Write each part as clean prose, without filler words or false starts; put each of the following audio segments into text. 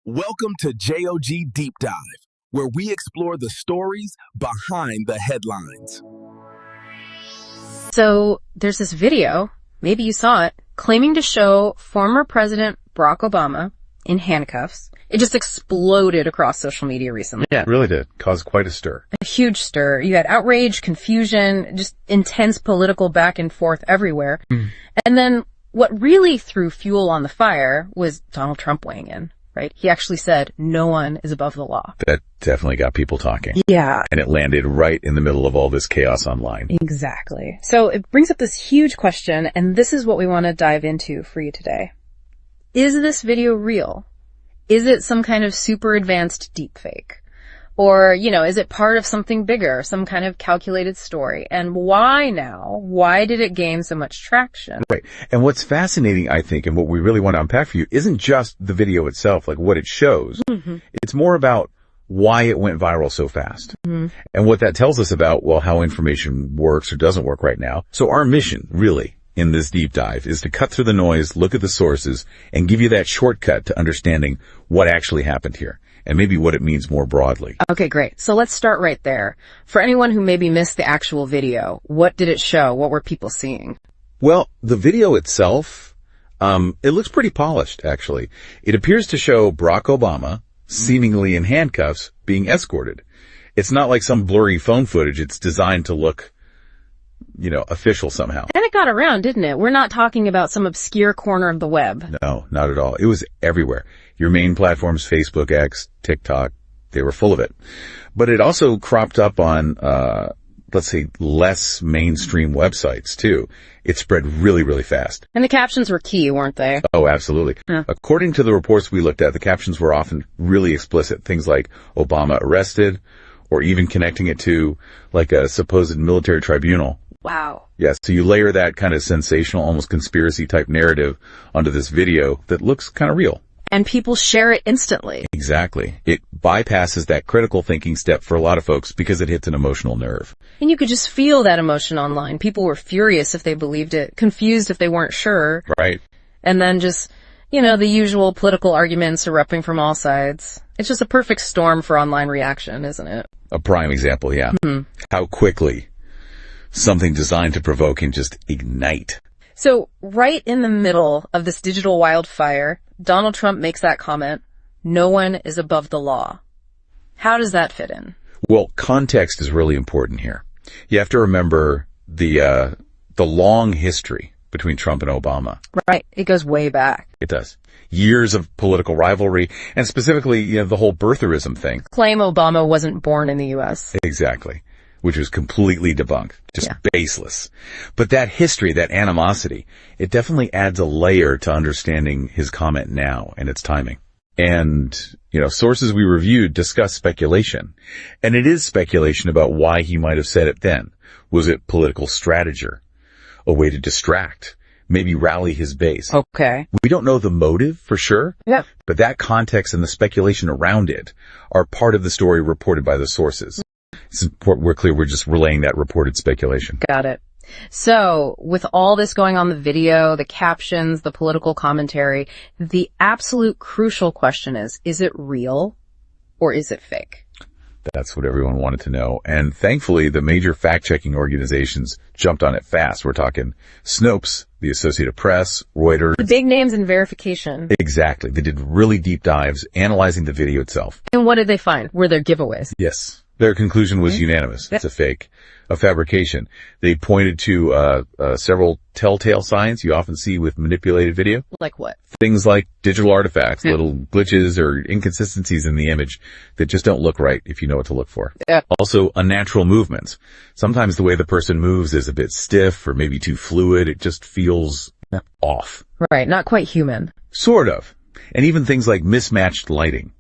Welcome to JOGG Deep Dive, where we explore the stories behind the headlines. So there's this video, maybe you saw it, claiming to show former President Barack Obama in handcuffs. It just exploded across social media recently. Yeah, it really did. Caused quite a stir. A huge stir. You had outrage, confusion, just intense political back and forth everywhere. And then what really threw fuel on the fire was Donald Trump weighing in. Right? He actually said, no one is above the law. That definitely got people talking. Yeah. And it landed right in the middle of all this chaos online. Exactly. So it brings up this huge question, and this is what we want to dive into for you today. Is this video real? Is it some kind of super advanced deepfake? Or, is it part of something bigger, some kind of calculated story? And why now? Why did it gain so much traction? Right. And what's fascinating, I think, and what we really want to unpack for you isn't just the video itself, like what it shows. It's more about why it went viral so fast. And what that tells us about, well, how information works or doesn't work right now. So our mission, really, in this deep dive is to cut through the noise, look at the sources, and give you that shortcut to understanding what actually happened here. And maybe what it means more broadly. Okay, great. So let's start right there. For anyone who maybe missed the actual video, what did it show? What were people seeing? Well, the video itself, it looks pretty polished, actually. It appears to show Barack Obama, seemingly in handcuffs, being escorted. It's not like some blurry phone footage. It's designed to look, official somehow. And it got around, didn't it? We're not talking about some obscure corner of the web. No, not at all. It was everywhere. Your main platforms, Facebook, X, TikTok, they were full of it. But it also cropped up on, let's say, less mainstream websites, too. It spread really, really fast. And the captions were key, weren't they? Oh, absolutely. Yeah. According to the reports we looked at, the captions were often really explicit. Things like Obama arrested, or even connecting it to, like, a supposed military tribunal. Wow. Yes, so you layer that kind of sensational, almost conspiracy-type narrative onto this video that looks kind of real. And people share it instantly. Exactly. It bypasses that critical thinking step for a lot of folks because it hits an emotional nerve. And you could just feel that emotion online. People were furious if they believed it, confused if they weren't sure. Right. And then just, the usual political arguments erupting from all sides. It's just a perfect storm for online reaction, isn't it? A prime example, yeah. How quickly something designed to provoke can just ignite. So right in the middle of this digital wildfire, Donald Trump makes that comment, no one is above the law. How does that fit in? Well, context is really important here. You have to remember the long history between Trump and Obama. Right. It goes way back. It does. Years of political rivalry, and specifically, the whole birtherism thing. Claim Obama wasn't born in the U.S. Exactly. Which was completely debunked. Just baseless. But that history, that animosity, it definitely adds a layer to understanding his comment now and its timing. And, sources we reviewed discuss speculation. And it is speculation about why he might have said it then. Was it political strategy? A way to distract? Maybe rally his base? Okay. We don't know the motive for sure. Yeah. But that context and the speculation around it are part of the story reported by the sources. We're clear we're just relaying that reported speculation. Got it. So, with all this going on, the video, the captions, the political commentary, the absolute crucial question is it real or is it fake? That's what everyone wanted to know. And thankfully, the major fact-checking organizations jumped on it fast. We're talking Snopes, the Associated Press, Reuters. The big names in verification. Exactly. They did really deep dives analyzing the video itself. And what did they find? Were there giveaways? Yes. Their conclusion was unanimous. It's a fake, a fabrication. They pointed to several telltale signs you often see with manipulated video. Like what? Things like digital artifacts, little glitches or inconsistencies in the image that just don't look right if you know what to look for. Yeah. Also, unnatural movements. Sometimes the way the person moves is a bit stiff or maybe too fluid. It just feels off. Right, not quite human. Sort of. And even things like mismatched lighting.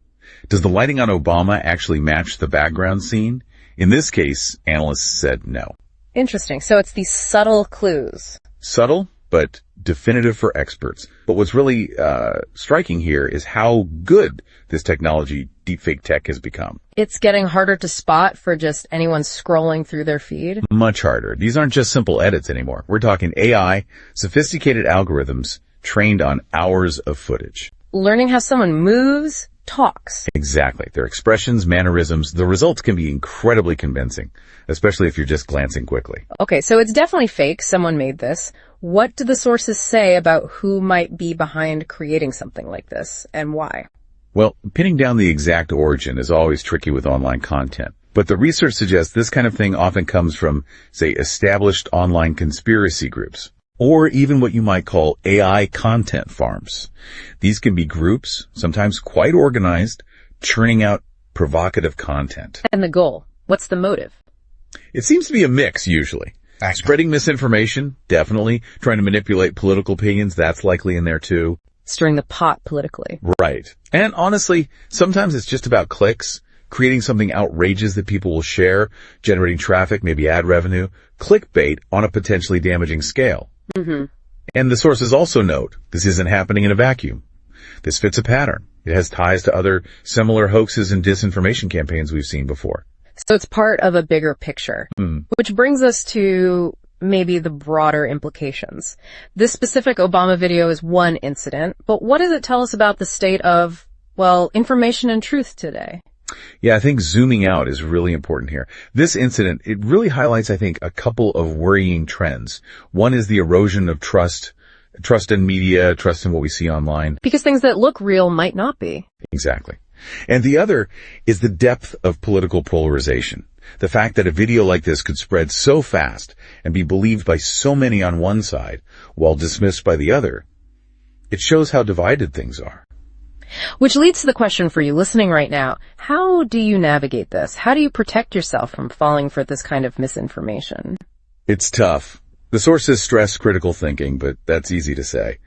Does the lighting on Obama actually match the background scene? In this case, analysts said no. Interesting. So it's these subtle clues. Subtle, but definitive for experts. But what's really striking here is how good this technology, deepfake tech, has become. It's getting harder to spot for just anyone scrolling through their feed? Much harder. These aren't just simple edits anymore. We're talking AI, sophisticated algorithms trained on hours of footage. Learning how someone moves, talks. Exactly. Their expressions, mannerisms, the results can be incredibly convincing, especially if you're just glancing quickly. Okay, so it's definitely fake. Someone made this. What do the sources say about who might be behind creating something like this and why? Well, pinning down the exact origin is always tricky with online content. But the research suggests this kind of thing often comes from, say, established online conspiracy groups, or even what you might call AI content farms. These can be groups, sometimes quite organized, churning out provocative content. And the goal? What's the motive? It seems to be a mix, usually. Spreading misinformation, definitely. Trying to manipulate political opinions, that's likely in there too. Stirring the pot politically. Right. And honestly, sometimes it's just about clicks. Creating something outrageous that people will share, generating traffic, maybe ad revenue, clickbait on a potentially damaging scale. Mm-hmm. And the sources also note this isn't happening in a vacuum. This fits a pattern. It has ties to other similar hoaxes and disinformation campaigns we've seen before. So it's part of a bigger picture, which brings us to maybe the broader implications. This specific Obama video is one incident, but what does it tell us about the state of, well, information and truth today? Yeah, I think zooming out is really important here. This incident, it really highlights, I think, a couple of worrying trends. One is the erosion of trust in media, trust in what we see online. Because things that look real might not be. Exactly. And the other is the depth of political polarization. The fact that a video like this could spread so fast and be believed by so many on one side while dismissed by the other, it shows how divided things are. Which leads to the question for you listening right now. How do you navigate this? How do you protect yourself from falling for this kind of misinformation? It's tough. The sources stress critical thinking, but that's easy to say.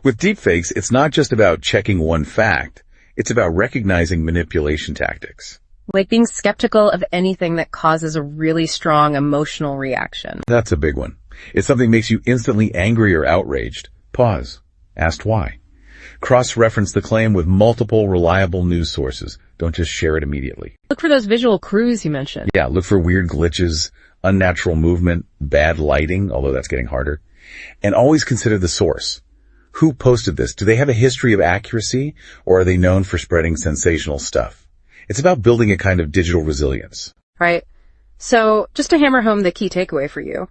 With deepfakes, it's not just about checking one fact. It's about recognizing manipulation tactics. Like being skeptical of anything that causes a really strong emotional reaction. That's a big one. If something makes you instantly angry or outraged, pause. Ask why. Cross-reference the claim with multiple reliable news sources. Don't just share it immediately. Look for those visual clues you mentioned. Yeah, look for weird glitches, unnatural movement, bad lighting, although that's getting harder. And always consider the source. Who posted this? Do they have a history of accuracy, or are they known for spreading sensational stuff? It's about building a kind of digital resilience. Right. So, just to hammer home the key takeaway for you,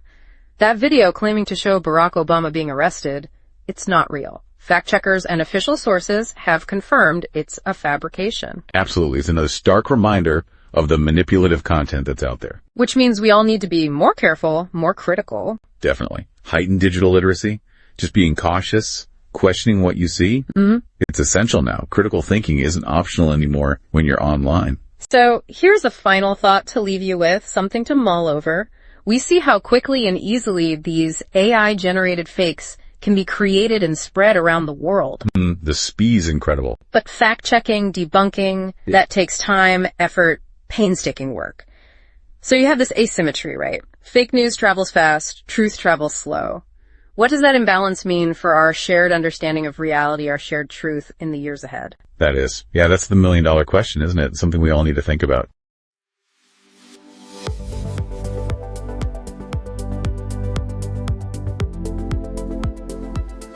that video claiming to show Barack Obama being arrested, it's not real. Fact checkers and official sources have confirmed it's a fabrication. Absolutely. It's another stark reminder of the manipulative content that's out there. Which means we all need to be more careful, more critical. Definitely. Heightened digital literacy, just being cautious, questioning what you see. It's essential now. Critical thinking isn't optional anymore when you're online. So here's a final thought to leave you with, something to mull over. We see how quickly and easily these AI-generated fakes can be created and spread around the world. The speed's incredible. But fact-checking, debunking, that takes time, effort, painstaking work. So you have this asymmetry, right? Fake news travels fast, truth travels slow. What does that imbalance mean for our shared understanding of reality, our shared truth in the years ahead? That is. Yeah, that's the $1 million question, isn't it? Something we all need to think about.